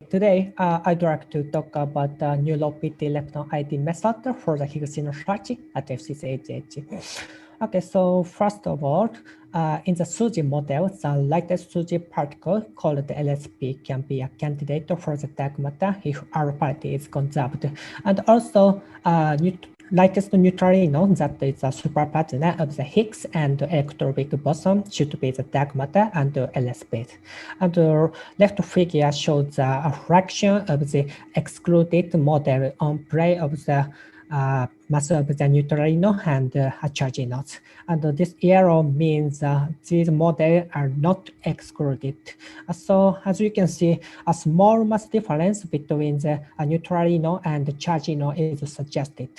today I'd like to talk about the new low-PT lepton ID method for the Higgs inner search at FCCHH. Okay, so first of all, in the SUSY model, the lightest SUSY particle called the LSP can be a candidate for the dark matter if R parity is conserved. And also, lightest neutrino, that is a superparticle of the Higgs and electroweak boson, should be the dark matter and LSP. And the left figure shows a fraction of the excluded model on play of the mass of the neutrino and charginos. And this arrow means these models are not excluded. So as you can see, a small mass difference between the neutrino and the chargino is suggested.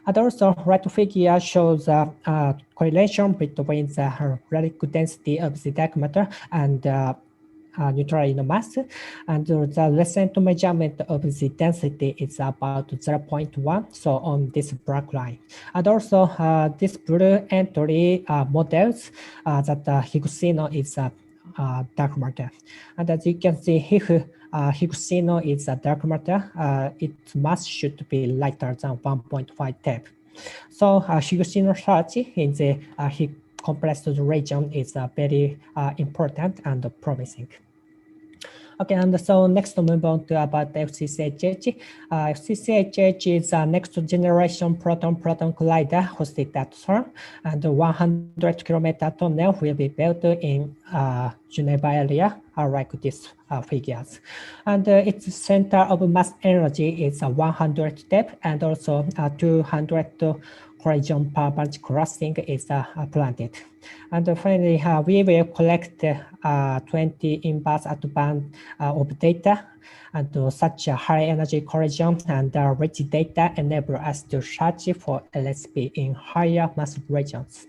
And also, right figure shows a correlation between the relative density of the dark matter and neutrino mass, and the recent measurement of the density is about 0.1, so on this black line. And also, this blue entry models that Higgsino is a dark matter. And as you can see, if Higgsino is a dark matter, its mass should be lighter than 1.5 TeV. So Higgsino search in the Higgs compressed region is very important and promising. Okay, and so next move on to about FCCHH. FCCHH is a next generation proton-proton collider hosted at CERN, and 100-kilometer tunnel will be built in Geneva area, like these figures. And its center of mass energy is 100 TeV, and also 200 collision per bunch crossing is planned. And finally, we will collect 20 inverse at band of data, and such a high energy collision and rich data enable us to search for LSP in higher mass regions.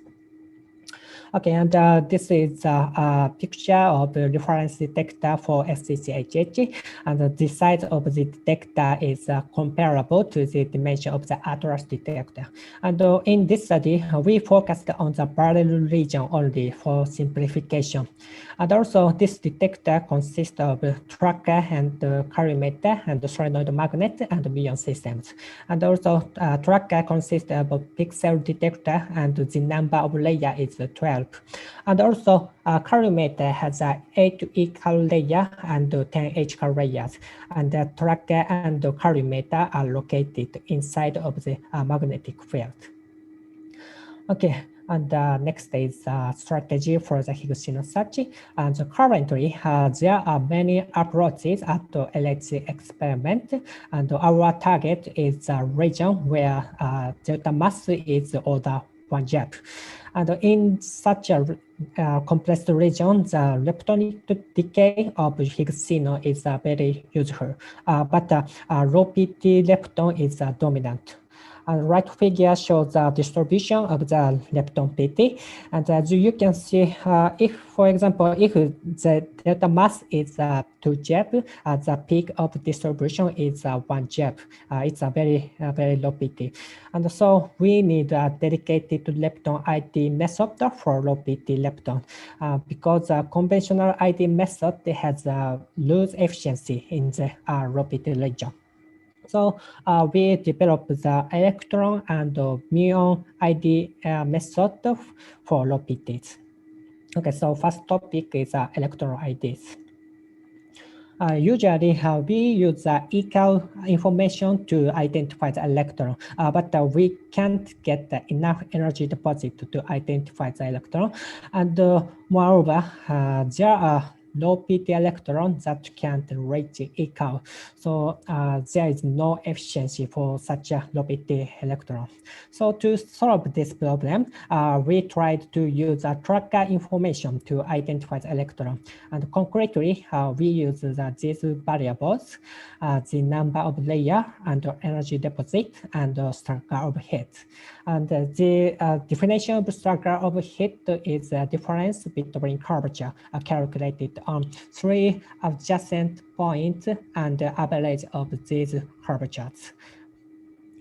Okay, and this is a picture of the reference detector for FCCHH, and the size of the detector is comparable to the dimension of the ATLAS detector. And in this study, we focused on the parallel region only for simplification. And also, this detector consists of tracker and collimator and solenoid magnet and muon systems. And also, tracker consists of a pixel detector, and the number of layers is 12. And also, collimator has 8 equal layers and 10 equal layers. And the tracker and the collimator are located inside of the magnetic field. Okay. And next is strategy for the Higgsino search. And currently, there are many approaches at the LHC experiment. And our target is a region where delta mass is order 1 JeV. And in such a compressed region, the leptonic decay of Higgsino is very useful. But low PT lepton is dominant. And right figure shows the distribution of the lepton PT. And as you can see, if, for example, if the delta mass is 2 JeV, the peak of distribution is 1 JeV. It's a very low PT. And so we need a dedicated lepton ID method for low PT lepton, because conventional ID method has loose efficiency in the low PT region. So we developed the electron and muon ID method for low PTs. Okay, so first topic is electron IDs. Usually, we use equal information to identify the electron, but we can't get enough energy deposit to identify the electron. And moreover, there are low PT electrons that can't reach equal. So there is no efficiency for such a low PT electron. So to solve this problem, we tried to use tracker information to identify the electron. And concretely, we use these variables, the number of layers and energy deposit and structure of heat. And the definition of structure of heat is the difference between curvature calculated on 3 adjacent points and the average of these curvatures.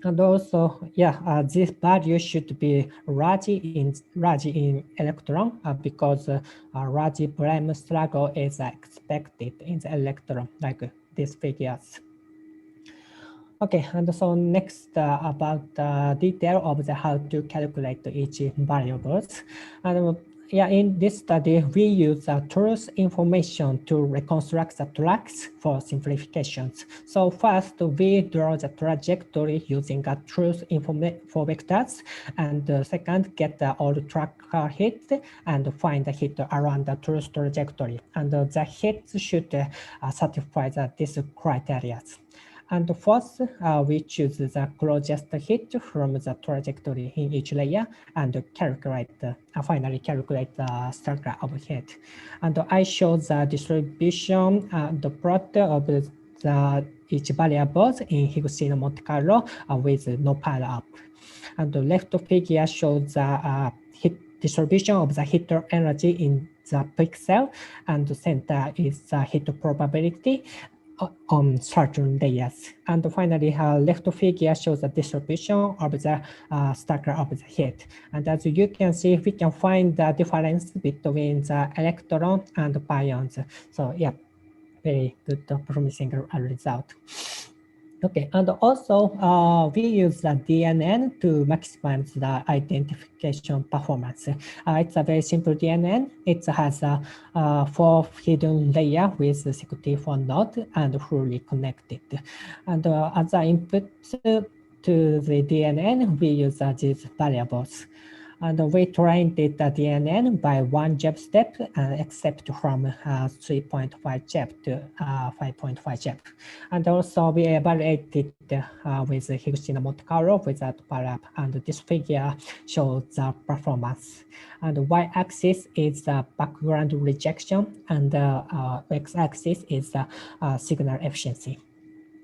And also, this value should be large in electron because large Brahms struggle is expected in the electron, like these figures. Okay, and so next about the detail of the how to calculate each variables. And yeah, in this study, we use truth information to reconstruct the tracks for simplifications. So first, we draw the trajectory using a truth information for vectors, and second, get all track hits and find the hit around the truth trajectory. And the hits should satisfy this criteria. And fourth, we choose the closest hit from the trajectory in each layer and calculate finally calculate the circle of hit. And I show the distribution, the plot of the each variables in Higgs Monte Carlo with no pile up. And the left figure shows the hit distribution of the hit energy in the pixel, and the center is the hit probability on certain layers. And finally, left figure shows the distribution of the stacker of the hit. And as you can see, we can find the difference between the electron and pions. So yeah, very good, promising result. Okay, and also we use the DNN to maximize the identification performance. It's a very simple DNN. It has a 4 hidden layer with 64 nodes and fully connected. And as an input to the DNN, we use these variables. And we trained the DNN by 1 JEP step, except from 3.5 JEP to 5.5 JEP. And also we evaluated with Higgs Monte Carlo without PARAP, and this figure shows the performance. And the y-axis is the background rejection, and the x-axis is the signal efficiency.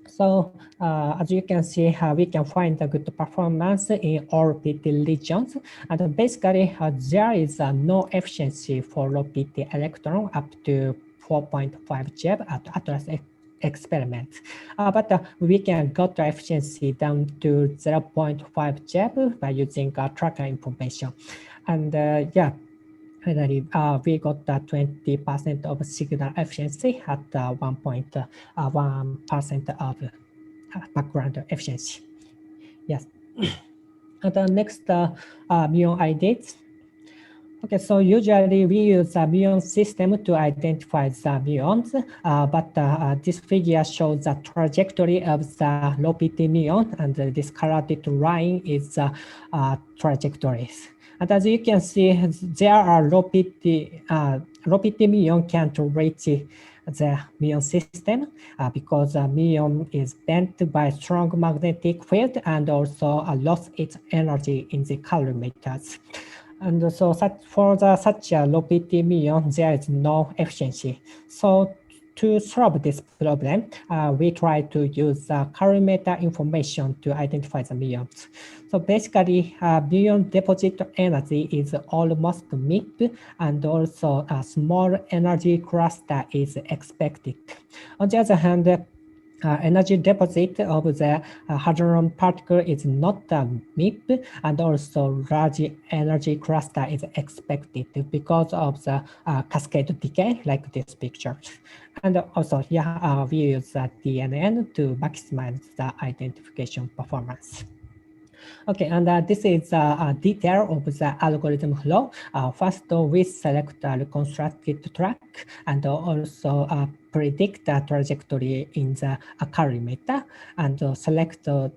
So as you can see, we can find a good performance in all PT regions. And basically, there is no efficiency for low PT electron up to 4.5 JeV at Atlas experiment. But we can get the efficiency down to 0.5 JeV by using tracker information. And yeah, finally, we got 20% of signal efficiency at 1.1% of background efficiency. Yes. And the next muon IDs. Okay, so usually we use a muon system to identify the muons, but this figure shows the trajectory of the low PT muon, and this colored line is the trajectories. And as you can see, there are low PT muon can't reach the muon system because the muon is bent by strong magnetic field and also lost its energy in the calorimeters. And so for such a low PT muon, there is no efficiency. So to solve this problem, we try to use calorimeter information to identify the muons. So basically, muon deposit energy is almost MIP, and also a small energy cluster is expected. On the other hand, energy deposit of the hadron particle is not MIP, and also large energy cluster is expected because of the cascade decay, like this picture. And also, yeah, we use the DNN to maximize the identification performance. Okay, and this is a detail of the algorithm flow. First, we select a reconstructed track and also predict the trajectory in the calorimeter, and select the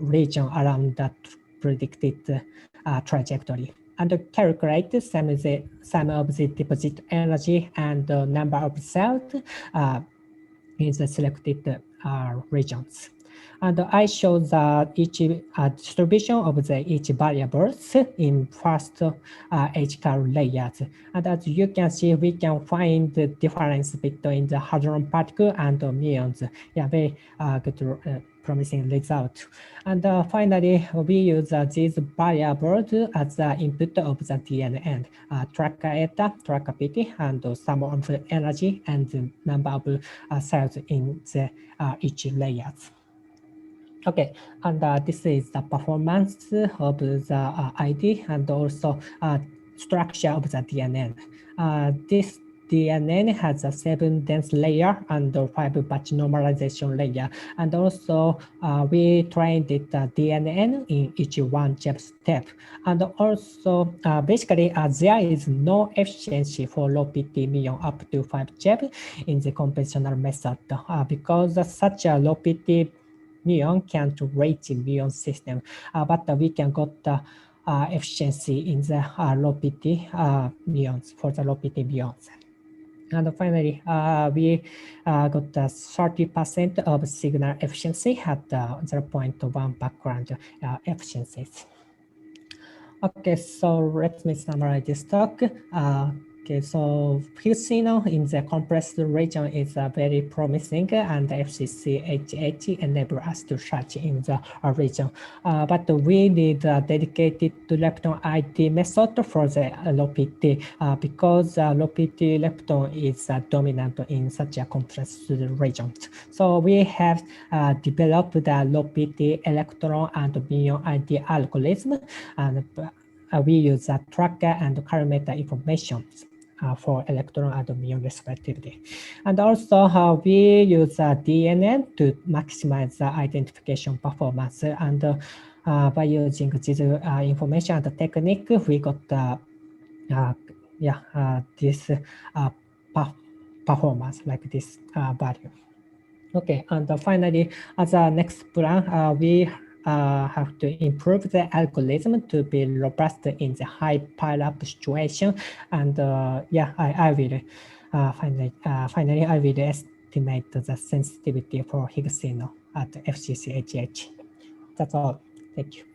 region around that predicted trajectory, and calculate the sum of the deposit energy and the number of cells in the selected regions. And I show the each distribution of the each variables in first H-car layers. And as you can see, we can find the difference between the hadron particle and the muons. Yeah, very good, promising result. And finally, we use these variables as the input of the DNN, tracker eta, tracker PT, and sum of the energy and the number of cells in the each layers. Okay, and this is the performance of the ID and also structure of the DNN. This DNN has a 7 dense layer and 5 batch normalization layer. And also we trained it DNN in each one chip step. And also basically there is no efficiency for low PT muon up to 5 chip in the conventional method because such a low PT muon can't reach the muon system, but we can get efficiency in the low PT muons for the low PT muons. And finally, we got 30% of signal efficiency at 0.1 background efficiencies. Okay, so let me summarize this talk. Okay, so Higgs signal in the compressed region is very promising, and FCC-HH enable us to search in the region. But we need a dedicated lepton ID method for the low PT because low PT lepton is dominant in such a compressed region. So we have developed the low PT electron and muon ID algorithm, and we use a tracker and calorimeter information for electron and muon respectively. And also we use DNN to maximize the identification performance. And by using this information and the technique, we got this performance like this value. Okay, and finally, as a next plan, we have to improve the algorithm to be robust in the high pileup situation. And I will finally I will estimate the sensitivity for Higgs signal at FCC-HH. That's all. Thank you.